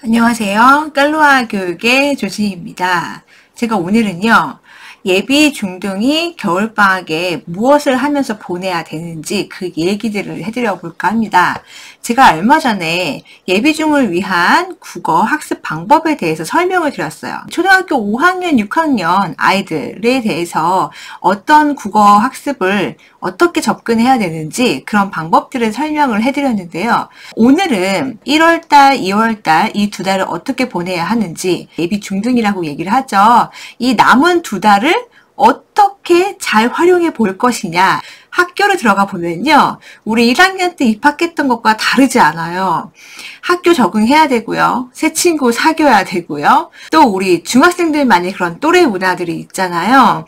안녕하세요. 깔로아 교육의 조진입니다. 제가 오늘은요, 예비 중등이 겨울방학에 무엇을 하면서 보내야 되는지 그 얘기들을 해드려 볼까 합니다. 제가 얼마 전에 예비중을 위한 국어 학습 방법에 대해서 설명을 드렸어요. 초등학교 5학년, 6학년 아이들에 대해서 어떤 국어 학습을 어떻게 접근해야 되는지 그런 방법들을 설명을 해드렸는데요. 오늘은 1월달, 2월달 이 두 달을 어떻게 보내야 하는지 예비 중등이라고 얘기를 하죠. 이 남은 두 달을 어떻게 잘 활용해 볼 것이냐. 학교를 들어가 보면요. 우리 1학년 때 입학했던 것과 다르지 않아요. 학교 적응해야 되고요. 새 친구 사귀어야 되고요. 또 우리 중학생들만의 그런 또래 문화들이 있잖아요.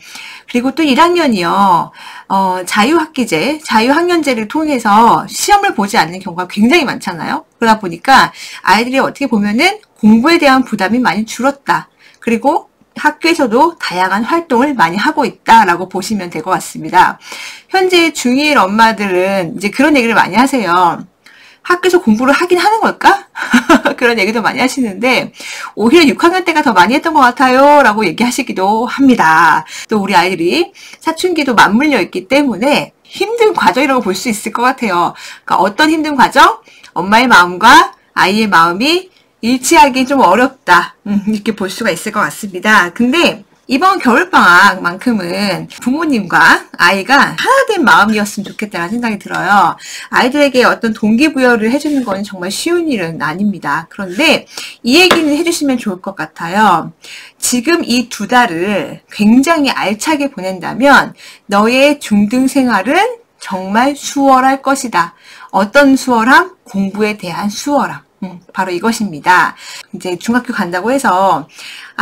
그리고 또 1학년이요. 자유학기제, 자유학년제를 통해서 시험을 보지 않는 경우가 굉장히 많잖아요. 그러다 보니까 아이들이 어떻게 보면은 공부에 대한 부담이 많이 줄었다. 그리고 학교에서도 다양한 활동을 많이 하고 있다라고 보시면 될 것 같습니다. 현재 중1 엄마들은 이제 그런 얘기를 많이 하세요. 학교에서 공부를 하긴 하는 걸까? 그런 얘기도 많이 하시는데 오히려 6학년 때가 더 많이 했던 것 같아요 라고 얘기하시기도 합니다. 또 우리 아이들이 사춘기도 맞물려 있기 때문에 힘든 과정이라고 볼 수 있을 것 같아요. 그러니까 어떤 힘든 과정? 엄마의 마음과 아이의 마음이 일치하기 좀 어렵다. 이렇게 볼 수가 있을 것 같습니다. 근데 이번 겨울방학만큼은 부모님과 아이가 하나 된 마음이었으면 좋겠다는 생각이 들어요. 아이들에게 어떤 동기부여를 해주는 건 정말 쉬운 일은 아닙니다. 그런데 이 얘기는 해주시면 좋을 것 같아요. 지금 이 두 달을 굉장히 알차게 보낸다면 너의 중등 생활은 정말 수월할 것이다. 어떤 수월함? 공부에 대한 수월함. 바로 이것입니다. 이제 중학교 간다고 해서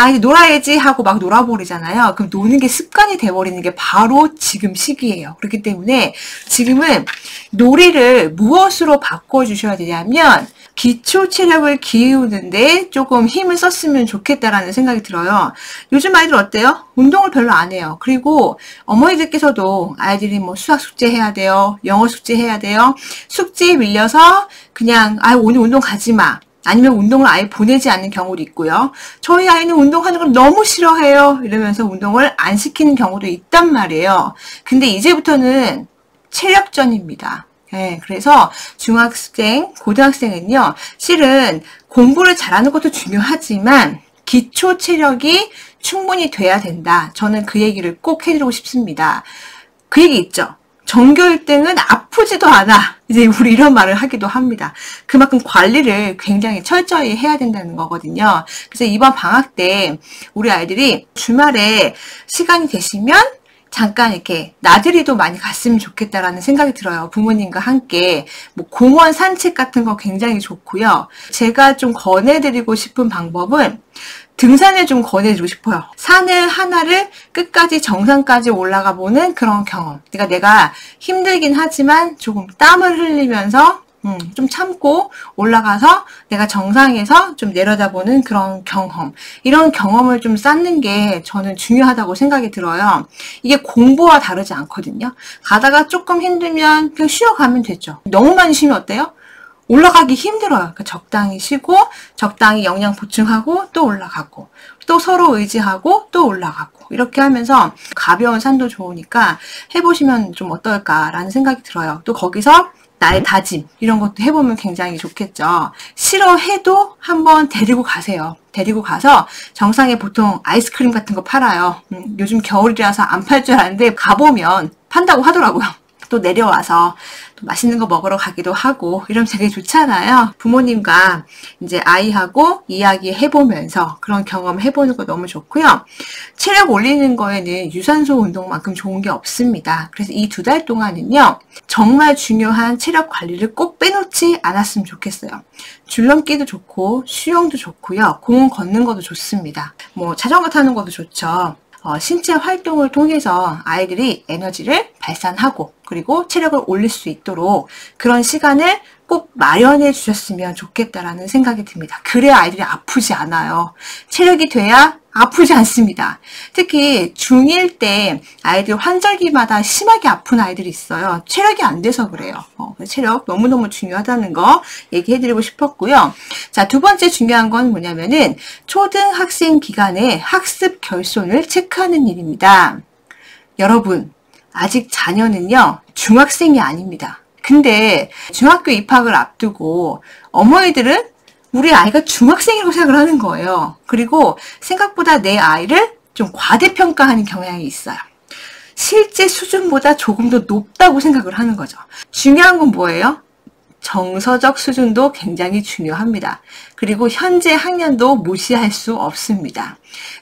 이제 놀아야지 하고 막 놀아버리잖아요. 그럼 노는 게 습관이 돼버리는 게 바로 지금 시기예요. 그렇기 때문에 지금은 놀이를 무엇으로 바꿔주셔야 되냐면 기초 체력을 기우는데 조금 힘을 썼으면 좋겠다라는 생각이 들어요. 요즘 아이들 어때요? 운동을 별로 안 해요. 그리고 어머니들께서도 아이들이 뭐 수학 숙제 해야 돼요. 영어 숙제 해야 돼요. 숙제에 밀려서 그냥 오늘 운동 가지 마. 아니면 운동을 아예 보내지 않는 경우도 있고요. 저희 아이는 운동하는 걸 너무 싫어해요. 이러면서 운동을 안 시키는 경우도 있단 말이에요. 근데 이제부터는 체력전입니다. 네, 그래서 중학생, 고등학생은요, 실은 공부를 잘하는 것도 중요하지만 기초 체력이 충분히 돼야 된다. 저는 그 얘기를 꼭 해드리고 싶습니다. 그 얘기 있죠. 전교 1등은 아프지도 않아. 이제 우리 이런 말을 하기도 합니다. 그만큼 관리를 굉장히 철저히 해야 된다는 거거든요. 그래서 이번 방학 때 우리 아이들이 주말에 시간이 되시면 잠깐 이렇게 나들이도 많이 갔으면 좋겠다라는 생각이 들어요. 부모님과 함께 뭐 공원 산책 같은 거 굉장히 좋고요. 제가 좀 권해드리고 싶은 방법은 등산을 좀 권해드리고 싶어요. 산을 하나를 끝까지 정상까지 올라가 보는 그런 경험. 그러니까 내가 힘들긴 하지만 조금 땀을 흘리면서 좀 참고 올라가서 내가 정상에서 좀 내려다보는 그런 경험. 이런 경험을 좀 쌓는 게 저는 중요하다고 생각이 들어요. 이게 공부와 다르지 않거든요. 가다가 조금 힘들면 그냥 쉬어가면 되죠. 너무 많이 쉬면 어때요? 올라가기 힘들어요. 그러니까 적당히 쉬고 적당히 영양 보충하고 또 올라가고 또 서로 의지하고 또 올라가고 이렇게 하면서 가벼운 산도 좋으니까 해보시면 좀 어떨까라는 생각이 들어요. 또 거기서 나의 다짐 이런 것도 해보면 굉장히 좋겠죠. 싫어해도 한번 데리고 가세요. 데리고 가서 정상에 보통 아이스크림 같은 거 팔아요. 요즘 겨울이라서 안 팔 줄 알았는데 가보면 판다고 하더라고요. 또 내려와서 또 맛있는 거 먹으러 가기도 하고 이러면 되게 좋잖아요. 부모님과 이제 아이하고 이야기 해보면서 그런 경험 해보는 거 너무 좋고요. 체력 올리는 거에는 유산소 운동만큼 좋은 게 없습니다. 그래서 이 두 달 동안은요. 정말 중요한 체력 관리를 꼭 빼놓지 않았으면 좋겠어요. 줄넘기도 좋고 수영도 좋고요. 공원 걷는 것도 좋습니다. 뭐 자전거 타는 것도 좋죠. 신체 활동을 통해서 아이들이 에너지를 발산하고 그리고 체력을 올릴 수 있도록 그런 시간을 꼭 마련해 주셨으면 좋겠다라는 생각이 듭니다. 그래야 아이들이 아프지 않아요. 체력이 돼야 아프지 않습니다. 특히 중1 때 아이들 환절기마다 심하게 아픈 아이들이 있어요. 체력이 안 돼서 그래요. 체력 너무너무 중요하다는 거 얘기해드리고 싶었고요. 자, 두 번째 중요한 건 뭐냐면은 초등학생 기간에 학습 결손을 체크하는 일입니다. 여러분, 아직 자녀는요, 중학생이 아닙니다. 근데 중학교 입학을 앞두고 어머니들은 우리 아이가 중학생이라고 생각을 하는 거예요. 그리고 생각보다 내 아이를 좀 과대평가하는 경향이 있어요. 실제 수준보다 조금 더 높다고 생각을 하는 거죠. 중요한 건 뭐예요? 정서적 수준도 굉장히 중요합니다. 그리고 현재 학년도 무시할 수 없습니다.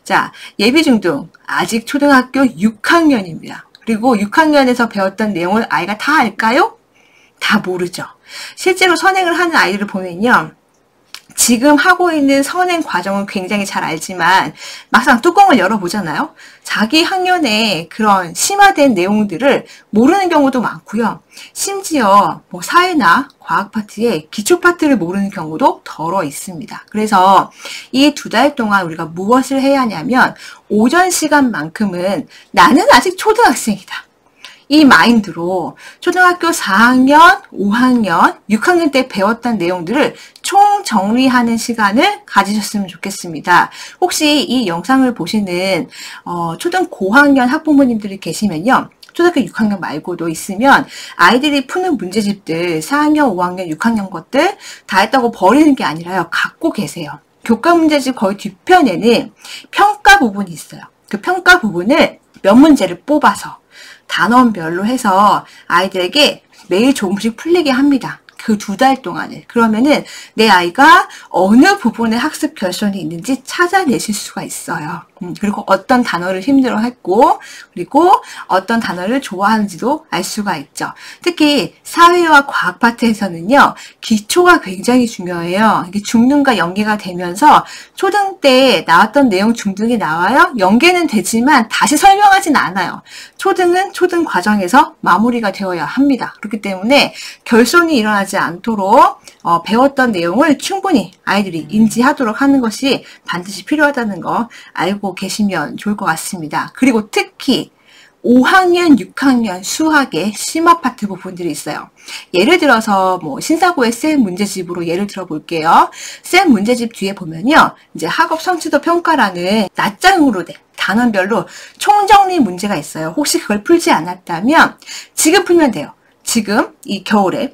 자, 예비중등 아직 초등학교 6학년입니다. 그리고 6학년에서 배웠던 내용을 아이가 다 알까요? 다 모르죠. 실제로 선행을 하는 아이들을 보면요. 지금 하고 있는 선행 과정은 굉장히 잘 알지만 막상 뚜껑을 열어보잖아요. 자기 학년의 그런 심화된 내용들을 모르는 경우도 많고요. 심지어 뭐 사회나 과학 파트의 기초 파트를 모르는 경우도 덜어 있습니다. 그래서 이 2달 동안 우리가 무엇을 해야 하냐면 오전 시간만큼은 나는 아직 초등학생이다. 이 마인드로 초등학교 4학년, 5학년, 6학년 때 배웠던 내용들을 총 정리하는 시간을 가지셨으면 좋겠습니다. 혹시 이 영상을 보시는 초등 고학년 학부모님들이 계시면요. 초등학교 6학년 말고도 있으면 아이들이 푸는 문제집들 4학년, 5학년, 6학년 것들 다 했다고 버리는 게 아니라요. 갖고 계세요. 교과 문제집 거의 뒷편에는 평가 부분이 있어요. 그 평가 부분을 몇 문제를 뽑아서 단원별로 해서 아이들에게 매일 조금씩 풀리게 합니다. 그 2달 동안을. 그러면은 내 아이가 어느 부분에 학습 결손이 있는지 찾아내실 수가 있어요. 그리고 어떤 단어를 힘들어했고, 그리고 어떤 단어를 좋아하는지도 알 수가 있죠. 특히 사회와 과학 파트에서는요, 기초가 굉장히 중요해요. 이게 중등과 연계가 되면서 초등 때 나왔던 내용 중등에 나와요. 연계는 되지만 다시 설명하진 않아요. 초등은 초등 과정에서 마무리가 되어야 합니다. 그렇기 때문에 결손이 일어나지 않도록 배웠던 내용을 충분히 아이들이 인지하도록 하는 것이 반드시 필요하다는 거 알고 계시면 좋을 것 같습니다. 그리고 특히 5학년, 6학년 수학의 심화 파트 부분들이 있어요. 예를 들어서 뭐 신사고의 쌤 문제집으로 예를 들어 볼게요. 쌤 문제집 뒤에 보면요. 이제 학업 성취도 평가라는 낱장으로 된 단원별로 총정리 문제가 있어요. 혹시 그걸 풀지 않았다면 지금 풀면 돼요. 지금 이 겨울에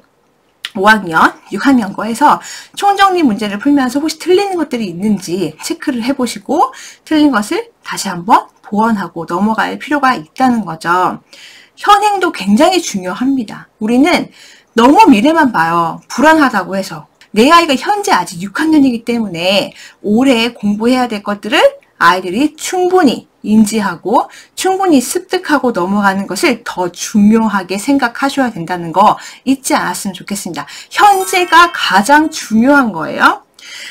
5학년, 6학년 거에서 총정리 문제를 풀면서 혹시 틀리는 것들이 있는지 체크를 해보시고 틀린 것을 다시 한번 보완하고 넘어갈 필요가 있다는 거죠. 현행도 굉장히 중요합니다. 우리는 너무 미래만 봐요. 불안하다고 해서. 내 아이가 현재 아직 6학년이기 때문에 올해 공부해야 될 것들을 아이들이 충분히 인지하고 충분히 습득하고 넘어가는 것을 더 중요하게 생각하셔야 된다는 거 잊지 않았으면 좋겠습니다. 현재가 가장 중요한 거예요.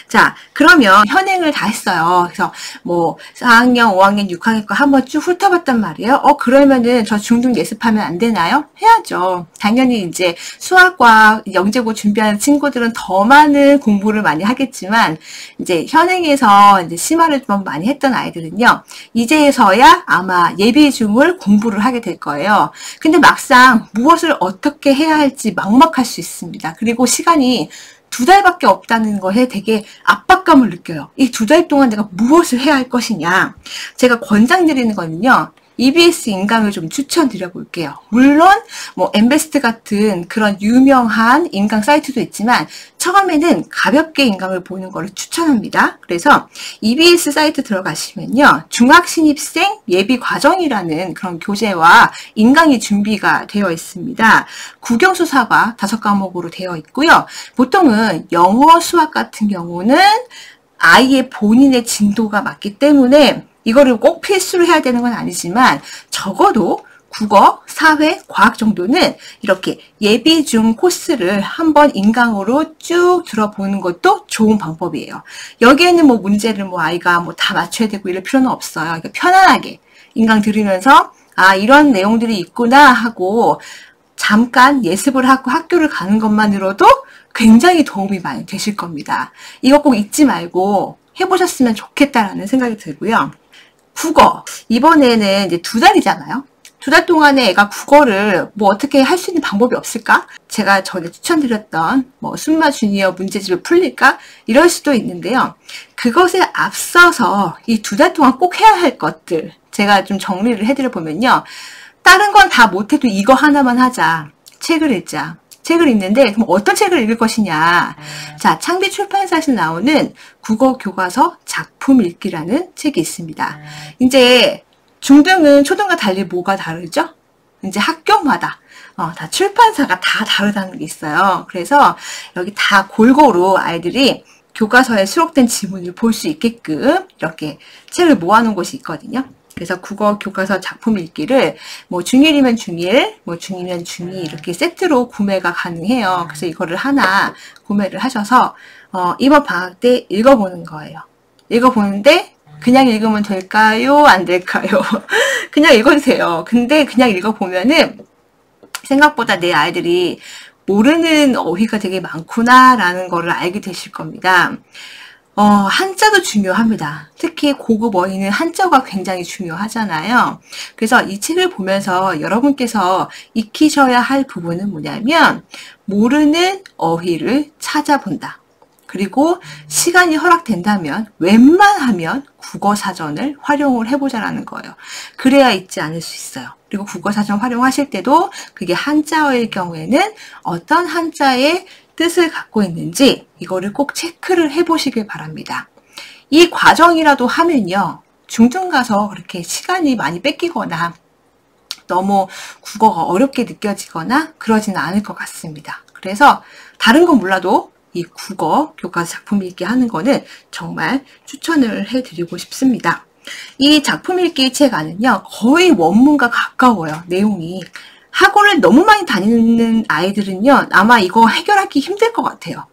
자, 그러면 현행을 다 했어요. 그래서 뭐 4학년, 5학년, 6학년 거 한번 쭉 훑어봤단 말이에요. 그러면은 저 중등 예습하면 안 되나요? 해야죠. 당연히 이제 수학과 영재고 준비하는 친구들은 더 많은 공부를 많이 하겠지만 이제 현행에서 이제 심화를 좀 많이 했던 아이들은요. 이제서야 아마 예비중을 공부를 하게 될 거예요. 근데 막상 무엇을 어떻게 해야 할지 막막할 수 있습니다. 그리고 시간이 2달밖에 없다는 거에 되게 압박감을 느껴요. 이 2달 동안 내가 무엇을 해야 할 것이냐. 제가 권장드리는 거는요. EBS 인강을 좀 추천드려 볼게요. 물론 뭐 엠베스트 같은 그런 유명한 인강 사이트도 있지만 처음에는 가볍게 인강을 보는 걸 추천합니다. 그래서 EBS 사이트 들어가시면요. 중학신입생 예비과정이라는 그런 교재와 인강이 준비가 되어 있습니다. 국영수사가 5과목으로 되어 있고요. 보통은 영어, 수학 같은 경우는 아이의 본인의 진도가 맞기 때문에 이거를 꼭 필수로 해야 되는 건 아니지만 적어도 국어, 사회, 과학 정도는 이렇게 예비 중 코스를 한번 인강으로 쭉 들어보는 것도 좋은 방법이에요. 여기에는 뭐 문제를 뭐 아이가 뭐 다 맞춰야 되고 이럴 필요는 없어요. 그러니까 편안하게 인강 들으면서 아 이런 내용들이 있구나 하고 잠깐 예습을 하고 학교를 가는 것만으로도 굉장히 도움이 많이 되실 겁니다. 이거 꼭 잊지 말고 해보셨으면 좋겠다라는 생각이 들고요. 국어. 이번에는 이제 2달이잖아요. 2달 동안에 애가 국어를 뭐 어떻게 할 수 있는 방법이 없을까? 제가 전에 추천드렸던 뭐 순마 주니어 문제집을 풀릴까? 이럴 수도 있는데요. 그것에 앞서서 이 2달 동안 꼭 해야 할 것들 제가 좀 정리를 해드려 보면요. 다른 건 다 못해도 이거 하나만 하자. 책을 읽자. 책을 읽는데 그럼 어떤 책을 읽을 것이냐. 자, 창비 출판사에서 나오는 국어 교과서 작품 읽기라는 책이 있습니다. 이제 중등은 초등과 달리 뭐가 다르죠? 이제 학교마다 다 출판사가 다 다르다는 게 있어요. 그래서 여기 다 골고루 아이들이 교과서에 수록된 지문을 볼 수 있게끔 이렇게 책을 모아놓은 곳이 있거든요. 그래서 국어 교과서 작품 읽기를 뭐 중1이면 중1, 뭐 중2면 중2 이렇게 세트로 구매가 가능해요. 그래서 이거를 하나 구매를 하셔서 이번 방학 때 읽어보는 거예요. 읽어보는데 그냥 읽으면 될까요? 안 될까요? 그냥 읽어주세요. 근데 그냥 읽어보면은 생각보다 내 아이들이 모르는 어휘가 되게 많구나라는 거를 알게 되실 겁니다. 한자도 중요합니다. 특히 고급 어휘는 한자가 굉장히 중요하잖아요. 그래서 이 책을 보면서 여러분께서 익히셔야 할 부분은 뭐냐면 모르는 어휘를 찾아본다. 그리고 시간이 허락된다면 웬만하면 국어사전을 활용을 해보자라는 거예요. 그래야 잊지 않을 수 있어요. 그리고 국어사전 활용하실 때도 그게 한자어일 경우에는 어떤 한자의 뜻을 갖고 있는지 이거를 꼭 체크를 해보시길 바랍니다. 이 과정이라도 하면요. 중등 가서 그렇게 시간이 많이 뺏기거나 너무 국어가 어렵게 느껴지거나 그러지는 않을 것 같습니다. 그래서 다른 건 몰라도 이 국어 교과서 작품 읽기 하는 거는 정말 추천을 해드리고 싶습니다. 이 작품 읽기 책 안은요. 거의 원문과 가까워요. 내용이. 학원을 너무 많이 다니는 아이들은요. 아마 이거 해결하기 힘들 것 같아요.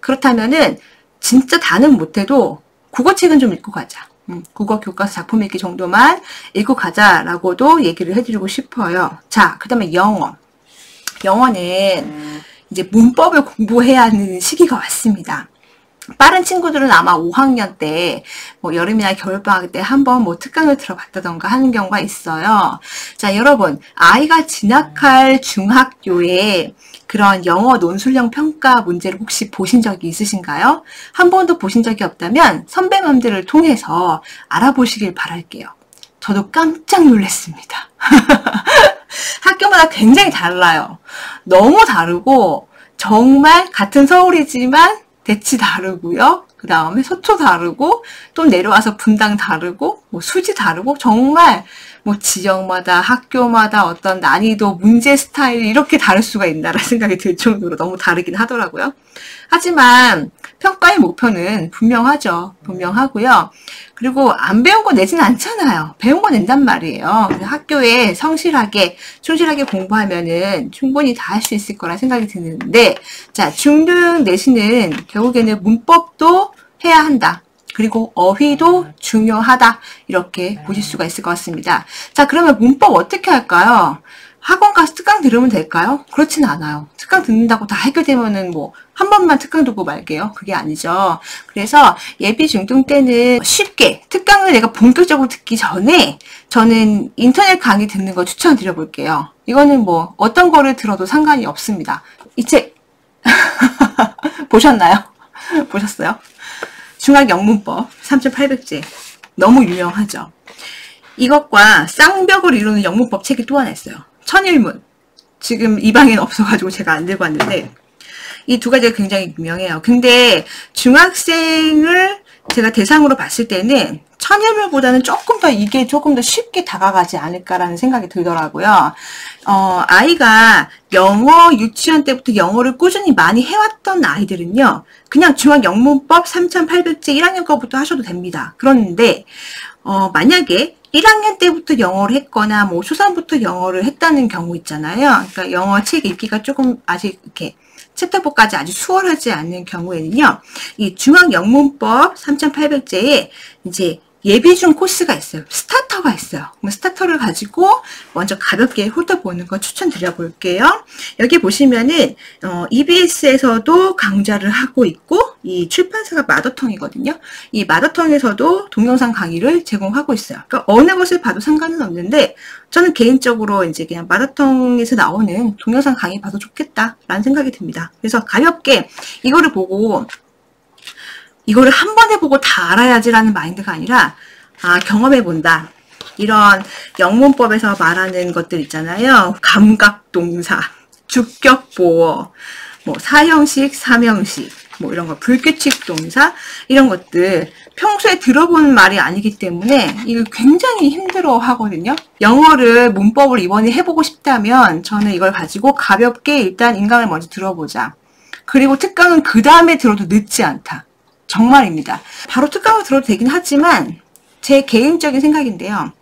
그렇다면은 진짜 다는 못해도 국어책은 좀 읽고 가자. 국어 교과서 작품 읽기 정도만 읽고 가자라고도 얘기를 해드리고 싶어요. 자, 그 다음에 영어. 영어는 이제 문법을 공부해야 하는 시기가 왔습니다. 빠른 친구들은 아마 5학년 때, 뭐 여름이나 겨울방학 때 한번 뭐 특강을 들어갔다던가 하는 경우가 있어요. 자, 여러분, 아이가 진학할 중학교에 그런 영어 논술형 평가 문제를 혹시 보신 적이 있으신가요? 한 번도 보신 적이 없다면 선배님들을 통해서 알아보시길 바랄게요. 저도 깜짝 놀랐습니다. 학교마다 굉장히 달라요. 너무 다르고 정말 같은 서울이지만 대치 다르고요. 그 다음에 서초 다르고 또 내려와서 분당 다르고 뭐 수지 다르고 정말 뭐 지역마다 학교마다 어떤 난이도 문제 스타일이 이렇게 다를 수가 있나라는 생각이 들 정도로 너무 다르긴 하더라고요. 하지만 평가의 목표는 분명하죠. 분명하고요. 그리고 안 배운 거 내진 않잖아요. 배운 거 낸단 말이에요. 학교에 성실하게 충실하게 공부하면은 충분히 다 할 수 있을 거라 생각이 드는데, 자, 중등 내신은 결국에는 문법도 해야 한다. 그리고 어휘도 중요하다. 이렇게 보실 수가 있을 것 같습니다. 자, 그러면 문법 어떻게 할까요? 학원 가서 특강 들으면 될까요? 그렇진 않아요. 특강 듣는다고 다 해결되면은 뭐 한 번만 특강 듣고 말게요. 그게 아니죠. 그래서 예비 중등 때는 쉽게 특강을 내가 본격적으로 듣기 전에 저는 인터넷 강의 듣는 거 추천드려 볼게요. 이거는 뭐 어떤 거를 들어도 상관이 없습니다. 이 책 보셨나요? 보셨어요? 중학영문법 3,800제 너무 유명하죠. 이것과 쌍벽을 이루는 영문법 책이 또 하나 있어요. 천일문. 지금 이 방에는 없어가지고 제가 안 들고 왔는데 이 두 가지가 굉장히 유명해요. 근데 중학생을 제가 대상으로 봤을 때는 천일문보다는 이게 조금 더 쉽게 다가가지 않을까라는 생각이 들더라고요. 아이가 영어 유치원 때부터 영어를 꾸준히 많이 해왔던 아이들은요. 그냥 중학영문법 3,800제 1학년 거부터 하셔도 됩니다. 그런데 만약에 1학년 때부터 영어를 했거나 뭐 초삼부터 영어를 했다는 경우 있잖아요. 그러니까 영어 책 읽기가 조금 아직 이렇게 챕터4까지 아주 수월하지 않는 경우에는요. 이 중학영문법 3,800제에 이제 예비 중 코스가 있어요. 스타터가 있어요. 스타터를 가지고 먼저 가볍게 훑어보는 거 추천드려 볼게요. 여기 보시면은 EBS에서도 강좌를 하고 있고 이 출판사가 마더텅이거든요. 이 마더텅에서도 동영상 강의를 제공하고 있어요. 그러니까 어느 것을 봐도 상관은 없는데 저는 개인적으로 이제 그냥 마더텅에서 나오는 동영상 강의 봐도 좋겠다라는 생각이 듭니다. 그래서 가볍게 이거를 보고 이거를 한 번 해보고 다 알아야지라는 마인드가 아니라 경험해본다. 이런 영문법에서 말하는 것들 있잖아요. 감각동사, 주격보어, 사형식, 삼형식, 이런 거, 불규칙 동사, 이런 것들 평소에 들어본 말이 아니기 때문에 이걸 굉장히 힘들어 하거든요. 영어를 문법을 이번에 해보고 싶다면 저는 이걸 가지고 가볍게 일단 인강을 먼저 들어보자. 그리고 특강은 그 다음에 들어도 늦지 않다. 정말입니다. 바로 특강을 들어도 되긴 하지만 제 개인적인 생각인데요.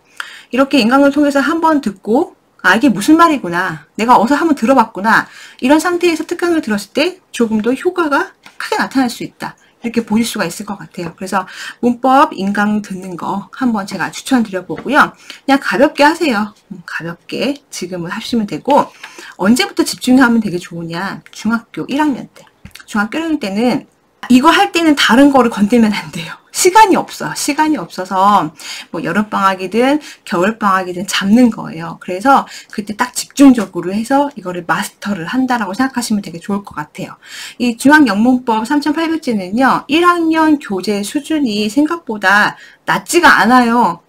이렇게 인강을 통해서 한번 듣고 이게 무슨 말이구나. 내가 어디서 한번 들어봤구나. 이런 상태에서 특강을 들었을 때 조금 더 효과가 크게 나타날 수 있다. 이렇게 보실 수가 있을 것 같아요. 그래서 문법 인강 듣는 거 한번 제가 추천드려보고요. 그냥 가볍게 하세요. 가볍게 지금은 하시면 되고 언제부터 집중하면 되게 좋으냐. 중학교 1학년 때. 중학교 1학년 때는 이거 할 때는 다른 거를 건들면 안 돼요. 시간이 없어. 시간이 없어서 여름방학이든 겨울방학이든 잡는 거예요. 그래서 그때 딱 집중적으로 해서 이거를 마스터를 한다라고 생각하시면 되게 좋을 것 같아요. 이 중학영문법 3800지는요. 1학년 교재 수준이 생각보다 낮지가 않아요.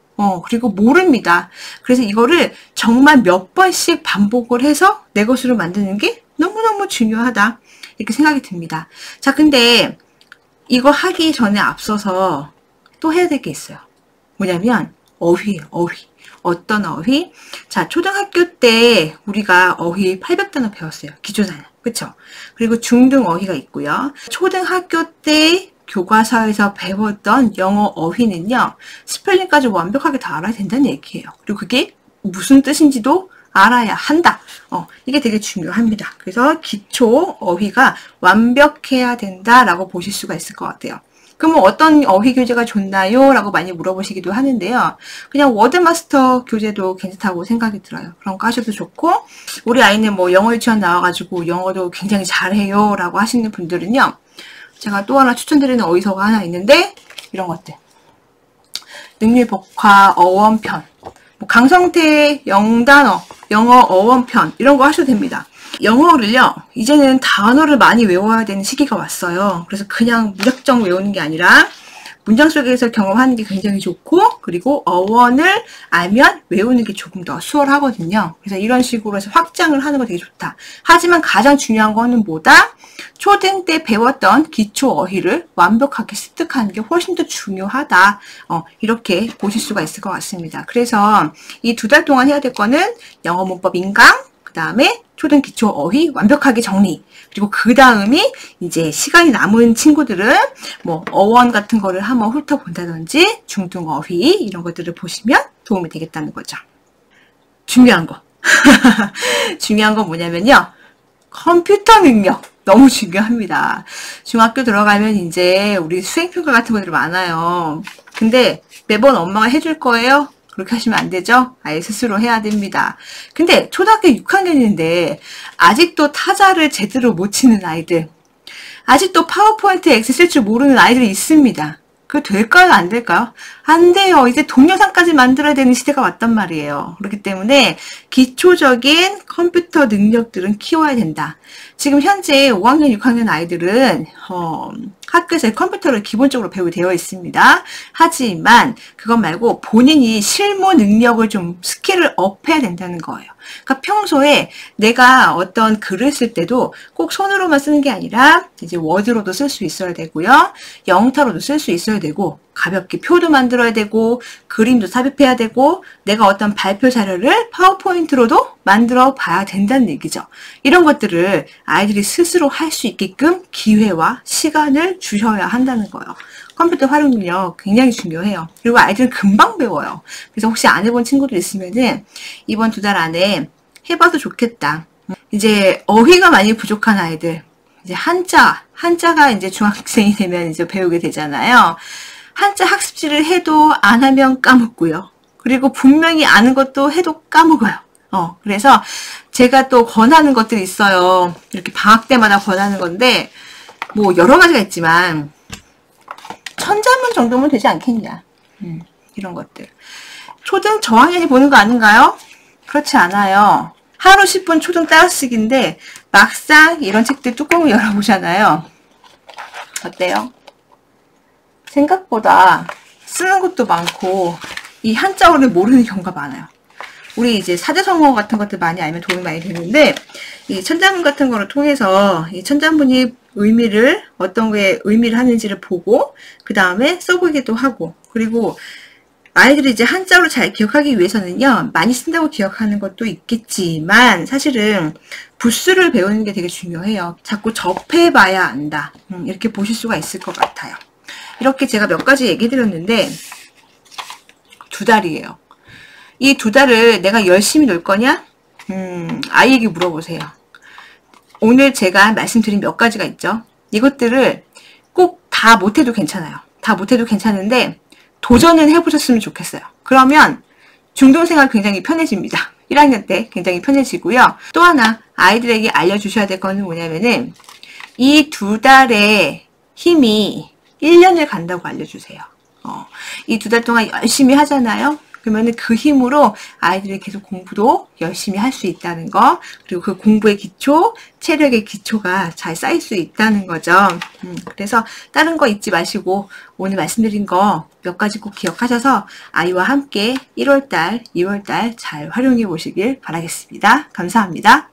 그리고 모릅니다. 그래서 이거를 정말 몇 번씩 반복을 해서 내 것으로 만드는 게 너무너무 중요하다. 이렇게 생각이 듭니다. 자, 근데 이거 하기 전에 앞서서 또 해야 될 게 있어요. 뭐냐면 어휘예요. 어휘. 어떤 어휘? 자, 초등학교 때 우리가 어휘 800단어 배웠어요. 기초단어. 그쵸? 그리고 중등 어휘가 있고요. 초등학교 때 교과서에서 배웠던 영어 어휘는요. 스펠링까지 완벽하게 다 알아야 된다는 얘기예요. 그리고 그게 무슨 뜻인지도 알아야 한다. 이게 되게 중요합니다. 그래서 기초 어휘가 완벽해야 된다라고 보실 수가 있을 것 같아요. 그러면 어떤 어휘 교재가 좋나요? 라고 많이 물어보시기도 하는데요. 그냥 워드마스터 교재도 괜찮다고 생각이 들어요. 그런 거 하셔도 좋고 우리 아이는 영어 유치원 나와가지고 영어도 굉장히 잘해요 라고 하시는 분들은요. 제가 또 하나 추천드리는 어휘서가 하나 있는데 이런 것들. 능률복화 어원편. 강성태 영단어, 영어 어원편 이런 거 하셔도 됩니다. 영어를요. 이제는 단어를 많이 외워야 되는 시기가 왔어요. 그래서 그냥 무작정 외우는 게 아니라 문장 속에서 경험하는 게 굉장히 좋고 그리고 어원을 알면 외우는 게 조금 더 수월하거든요. 그래서 이런 식으로 해서 확장을 하는 거 되게 좋다. 하지만 가장 중요한 거는 뭐다? 초등 때 배웠던 기초 어휘를 완벽하게 습득하는 게 훨씬 더 중요하다. 이렇게 보실 수가 있을 것 같습니다. 그래서 이 2달 동안 해야 될 거는 영어 문법 인강, 그 다음에 초등 기초 어휘 완벽하게 정리. 그리고 그 다음이 이제 시간이 남은 친구들은 어원 같은 거를 한번 훑어본다든지 중등 어휘 이런 것들을 보시면 도움이 되겠다는 거죠. 중요한 거. 중요한 건 뭐냐면요. 컴퓨터 능력. 너무 중요합니다. 중학교 들어가면 이제 우리 수행평가 같은 것들이 많아요. 근데 매번 엄마가 해줄 거예요? 그렇게 하시면 안 되죠? 아예 스스로 해야 됩니다. 근데 초등학교 6학년인데 아직도 타자를 제대로 못 치는 아이들, 아직도 파워포인트 엑셀 쓸 줄 모르는 아이들이 있습니다. 그거 될까요? 안 될까요? 안 돼요. 이제 동영상까지 만들어야 되는 시대가 왔단 말이에요. 그렇기 때문에 기초적인 컴퓨터 능력들은 키워야 된다. 지금 현재 5학년, 6학년 아이들은 학교에서 컴퓨터를 기본적으로 배우게 되어 있습니다. 하지만 그것 말고 본인이 실무 능력을 좀 스킬을 업해야 된다는 거예요. 그러니까 평소에 내가 어떤 글을 쓸 때도 꼭 손으로만 쓰는 게 아니라 이제 워드로도 쓸 수 있어야 되고요. 영타로도 쓸 수 있어야 되고 가볍게 표도 만들어야 되고 그림도 삽입해야 되고 내가 어떤 발표 자료를 파워포인트로도 만들어 봐야 된다는 얘기죠. 이런 것들을 아이들이 스스로 할 수 있게끔 기회와 시간을 주셔야 한다는 거예요. 컴퓨터 활용 능력 굉장히 중요해요. 그리고 아이들은 금방 배워요. 그래서 혹시 안 해본 친구들 있으면은 이번 2달 안에 해봐도 좋겠다. 이제 어휘가 많이 부족한 아이들, 이제 한자가 이제 중학생이 되면 이제 배우게 되잖아요. 한자 학습지를 해도 안 하면 까먹고요. 그리고 분명히 아는 것도 해도 까먹어요. 그래서 제가 또 권하는 것들이 있어요. 이렇게 방학 때마다 권하는 건데, 뭐 여러 가지가 있지만, 천자문 정도면 되지 않겠냐. 이런 것들. 초등 저학년이 보는 거 아닌가요? 그렇지 않아요. 하루 10분 초등 따라쓰기인데, 막상 이런 책들 뚜껑을 열어보잖아요. 어때요? 생각보다 쓰는 것도 많고, 이 한자어를 모르는 경우가 많아요. 우리 이제 사자성어 같은 것들 많이 알면 도움이 많이 되는데, 이 천자문 같은 거를 통해서 이 천자문이 의미를, 어떤 게 의미를 하는지를 보고, 그 다음에 써보기도 하고, 그리고 아이들이 이제 한자어를 잘 기억하기 위해서는요, 많이 쓴다고 기억하는 것도 있겠지만, 사실은 부수를 배우는 게 되게 중요해요. 자꾸 접해봐야 안다. 이렇게 보실 수가 있을 것 같아요. 이렇게 제가 몇 가지 얘기 드렸는데, 2달이에요. 이 2달을 내가 열심히 놀 거냐? 아이에게 물어보세요. 오늘 제가 말씀드린 몇 가지가 있죠. 이것들을 꼭 다 못해도 괜찮아요. 다 못해도 괜찮은데 도전은 해보셨으면 좋겠어요. 그러면 중등생활 굉장히 편해집니다. 1학년 때 굉장히 편해지고요. 또 하나 아이들에게 알려주셔야 될 거는 뭐냐면은 이 2달의 힘이 1년을 간다고 알려주세요. 이 2달 동안 열심히 하잖아요. 그러면 그 힘으로 아이들이 계속 공부도 열심히 할 수 있다는 거, 그리고 그 공부의 기초, 체력의 기초가 잘 쌓일 수 있다는 거죠. 그래서 다른 거 잊지 마시고 오늘 말씀드린 거 몇 가지 꼭 기억하셔서 아이와 함께 1월달, 2월달 잘 활용해 보시길 바라겠습니다. 감사합니다.